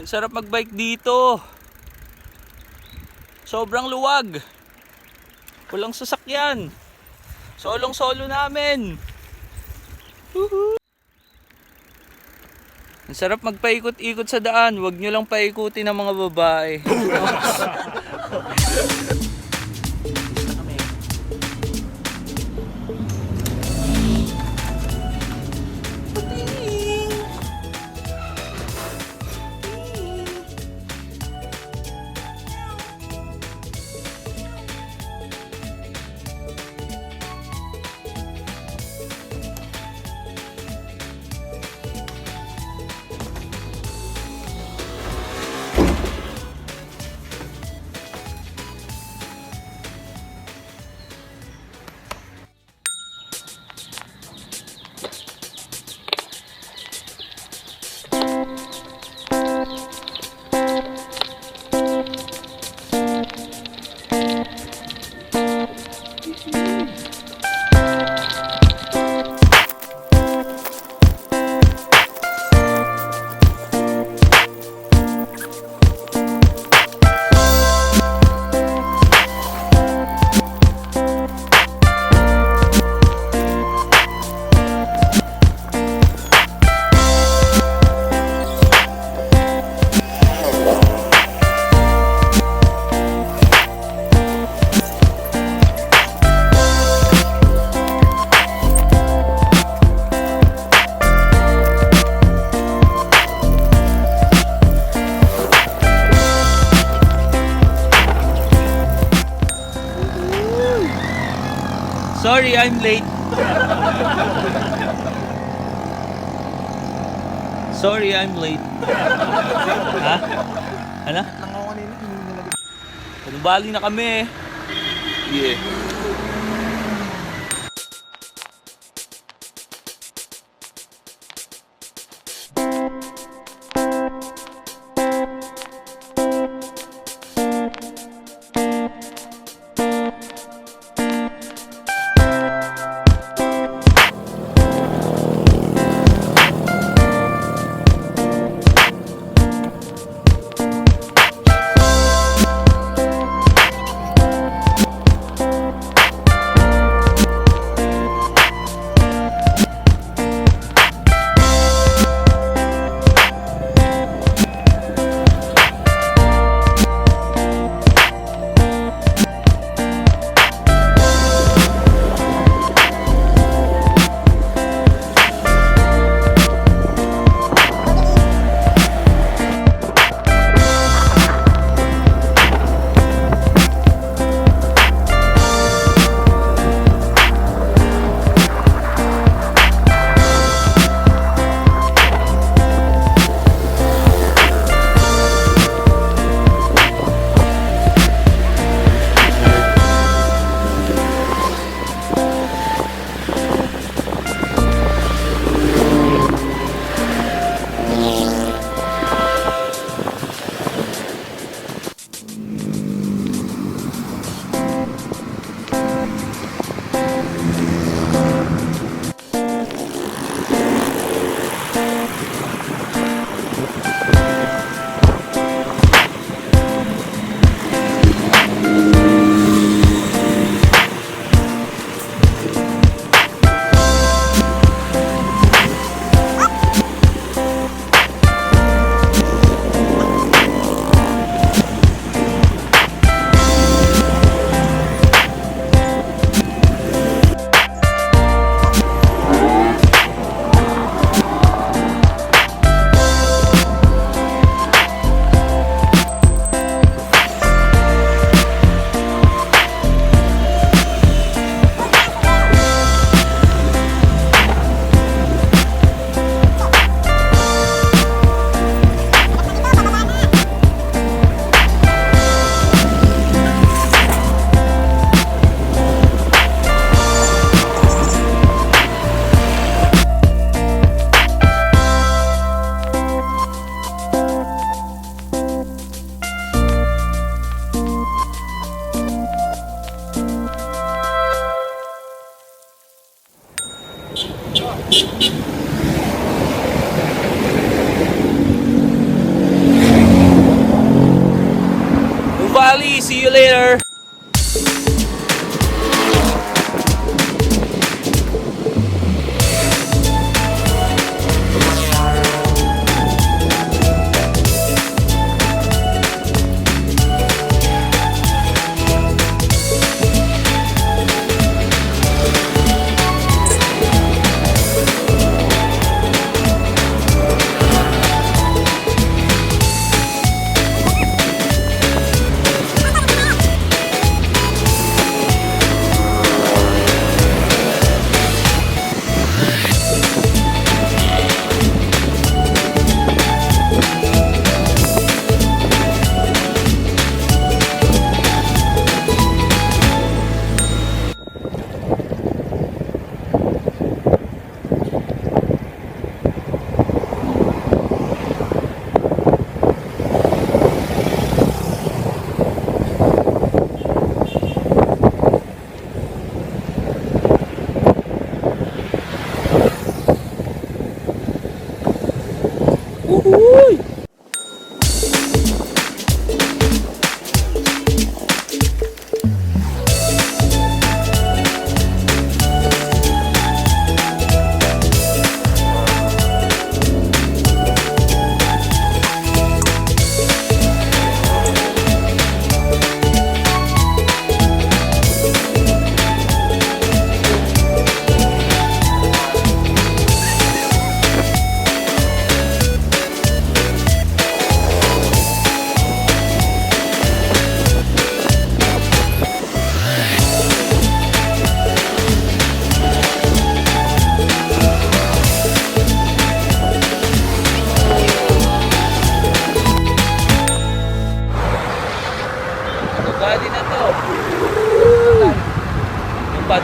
Ang sarap magbike dito. Sobrang luwag. Walang sasakyan. Solong-solo namin. Woohoo! Ang sarap magpaikot-ikot sa daan. Huwag nyo lang paikutin ng mga babae. Sorry, I'm late. Sorry, I'm late. Ha? Ano? Nuvali na kami. Yeah.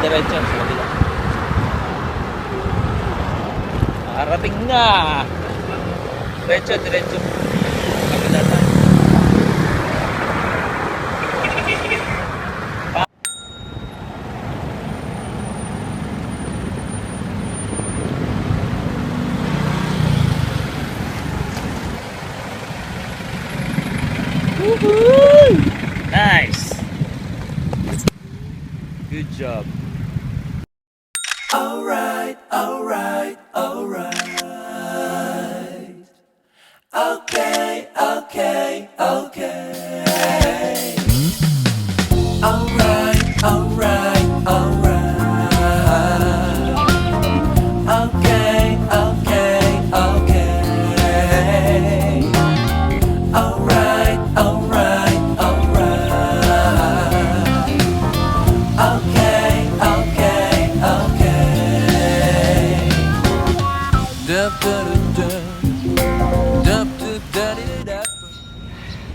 diretso sa kabila. Nakarating na! Diretso, diretso. Kabila tayo. Woohoo! Nice! Good job. Alright. Okay. Alright.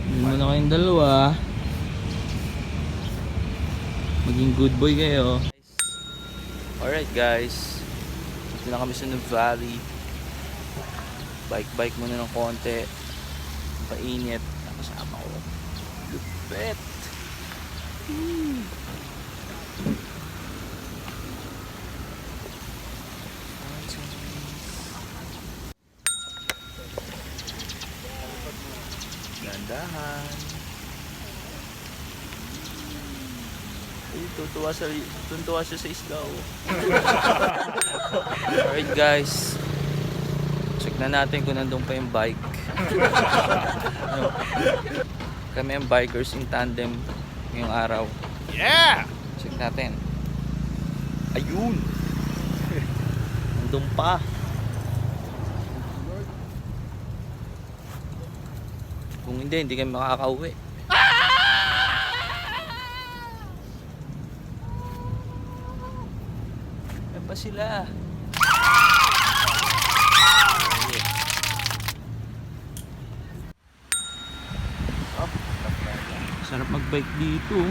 Hindi mo na kayong dalawa. Maging good boy kayo. Alright guys, dito na kami sa Nuvali. Bike muna ng konti. Painit. Nakasama ko. Lupet. Gandahan. Tuntua siya sa isda. Alright guys, check na natin kung nandun pa yung bike. Kami ang bikers in tandem ngayong araw. Yeah! Check natin. Ayun! Nandun pa. Kung hindi kami makakauwi. Yan pa sila. Sarap magbike dito.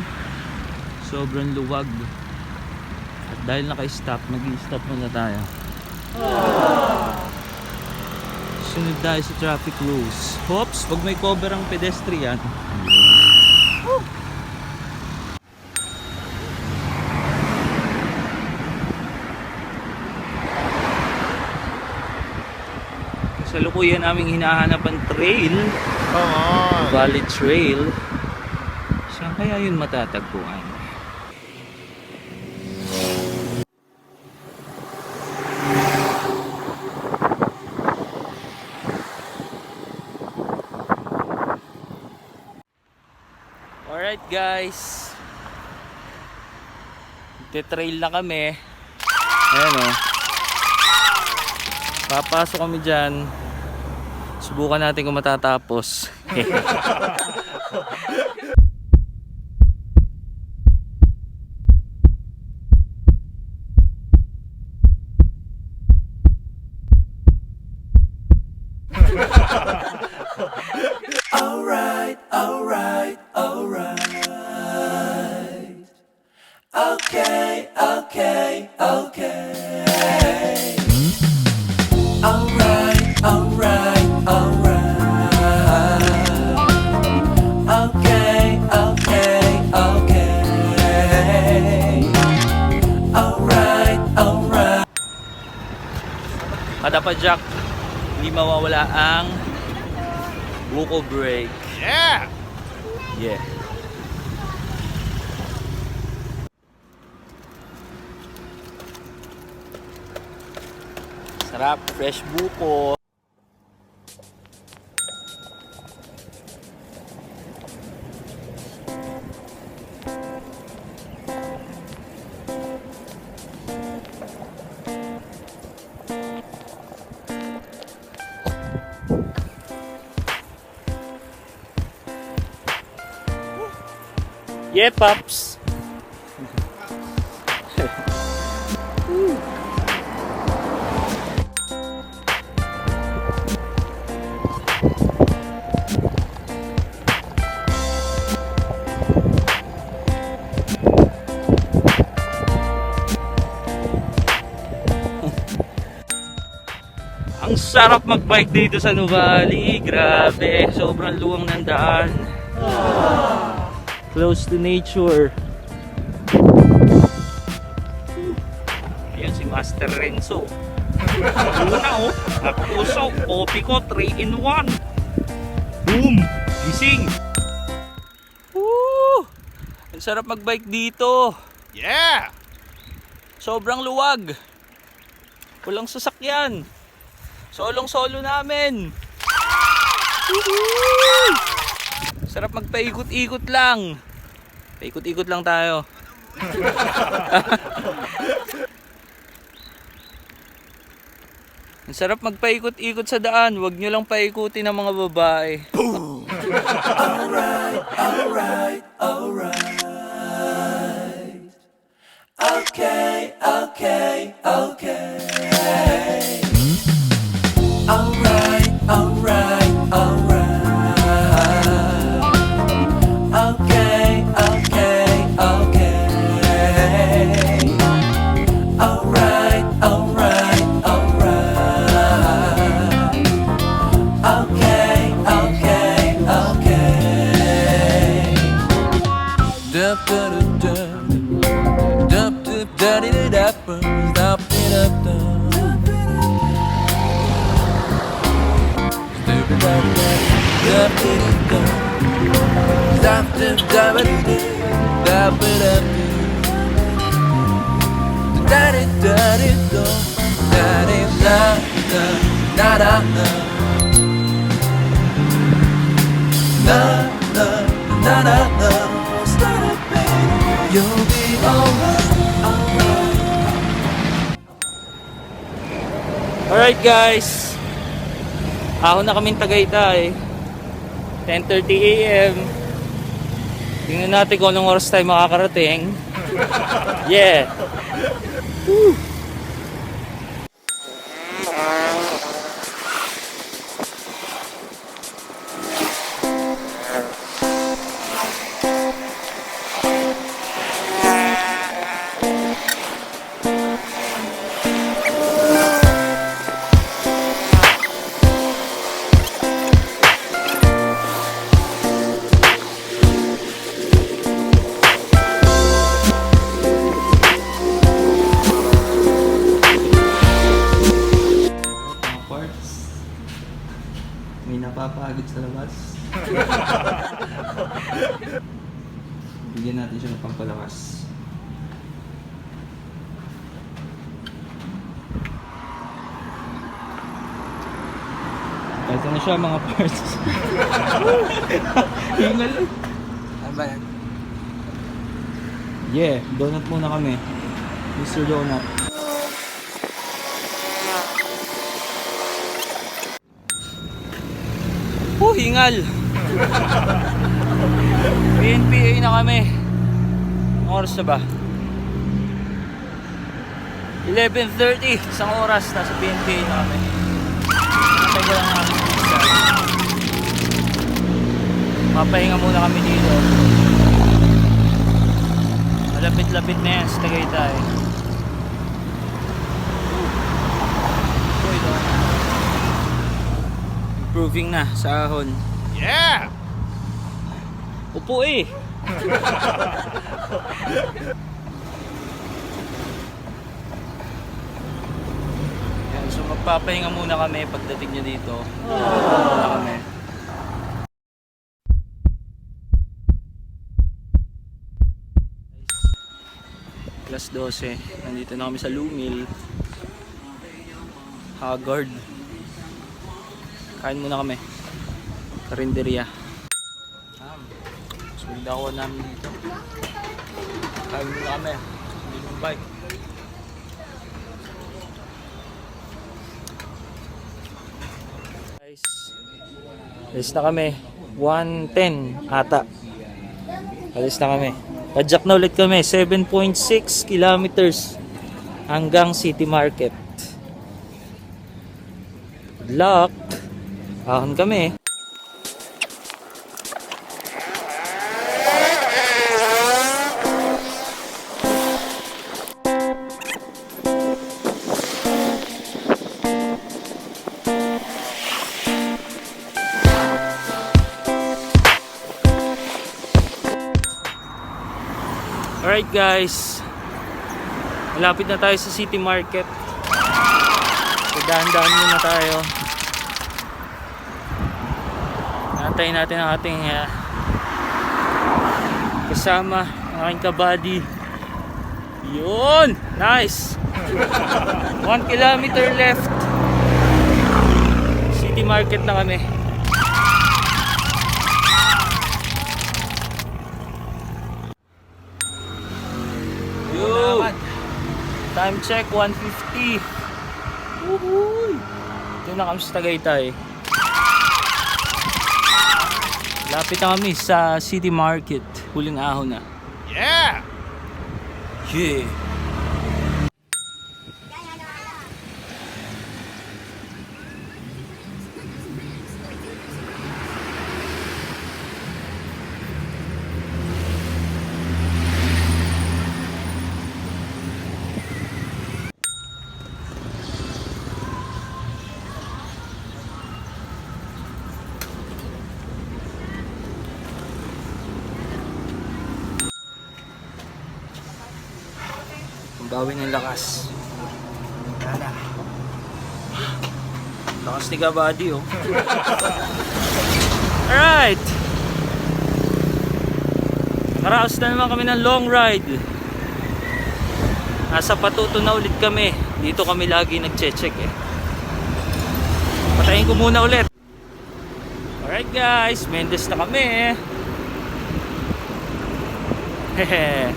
Sobrang luwag. At dahil naka-stop, mag-i-stop muna tayo. Sunod tayo sa traffic rules. Hops, pag may cover ang pedestrian. Kasalukuyan naming hinahanap ang trail. Nuvali Trail. Saan kaya yun matatagpuan? Alright guys, trail na kami. Ayan o, papasok kami dyan. Subukan natin kung matatapos. Alright. Okay. Kada Jack, hindi mawawala ang buko break. Yeah! Yeah. Sarap, fresh buko. Yeah, Pops. sarap magbike dito sa Nuvali. Grabe, sobrang luwang ng daan. Close to nature. Ayan si Master Renzo. Una oh, puso, kopi ko, 3 in 1. Boom! Gising! Woo! Ang sarap magbike dito. Yeah! Sobrang luwag. Walang sasakyan. Solong-solo namin. Woohoo! Sarap magpaikot-ikot lang. Paikot-ikot lang tayo. Ang sarap magpaikot-ikot sa daan. Huwag nyo lang paikutin ng mga babae. Alright, alright, alright. Okay, okay, okay. Alright, alright, alright. Okay, okay, okay. Alright, alright, alright. Okay, okay, okay. Dup, dup, dup, dup, dup, da, di, di, dup, dup, di, dup, dup. Dup, dup, dup, dup, di, di, dup. Dup, dup, dup, di, di, dup, dup, di. Da, di, da, di, dup. Da, di, da, da, da, da, da. Na, na, na, na, na. Start it, baby. You'll be alright, alright. Alright guys. Ahon na kaming Tagaytay. 10:30 AM. Tingnan natin kung anong oras tayo makakarating. Yeah. Woo. May napapagod sa labas. Bigyan natin siya ng pampalakas. Ito na siya mga parts. Hingal. Ano ba yan? Yeah, donut muna kami. Mr. Donut. Hingal. PNPA na kami. Anong oras na ba? 11:30. Isang oras. Nasa PNPA na kami. Patay ko lang namin isa. Papahinga muna kami dito. Malapit-lapit na yan sa Tagaytay. Improving na sa ahon. Yeah! Upo eh. Yan, so magpapahinga muna kami pagdating nyo dito. Muna kami. Plus 12. Nandito na kami sa Lumil. Haggard. Kain muna kami. Karinderya. Sulit ako namin dito. Kain muna kami. Hindi yung bike. Guys. Alis na kami. 1:10 ata. Alis na kami. Padjak na ulit kami. 7.6 kilometers hanggang City Market. Good luck. Ahon kami. Alright guys, malapit na tayo sa City Market. So dahan-dahan muna tayo. Antayin natin ang ating kasama, ang aking kabady. Yun! Nice! 1 kilometer left. City Market na kami. Yo! Time check 1:50. Uhuy! Ito na kami sa Tagaytay. Lapit na kami sa City Market. Huling ahon na. Yeah! Yeah! Bawin ng lakas. Lakas ni Kabady, oh. Alright. Nakaraos na naman kami ng long ride. Nasa Patuto na ulit kami. Dito kami lagi nagche-check eh. Patayin ko muna ulit. Alright guys, Mendes na kami. Hehe.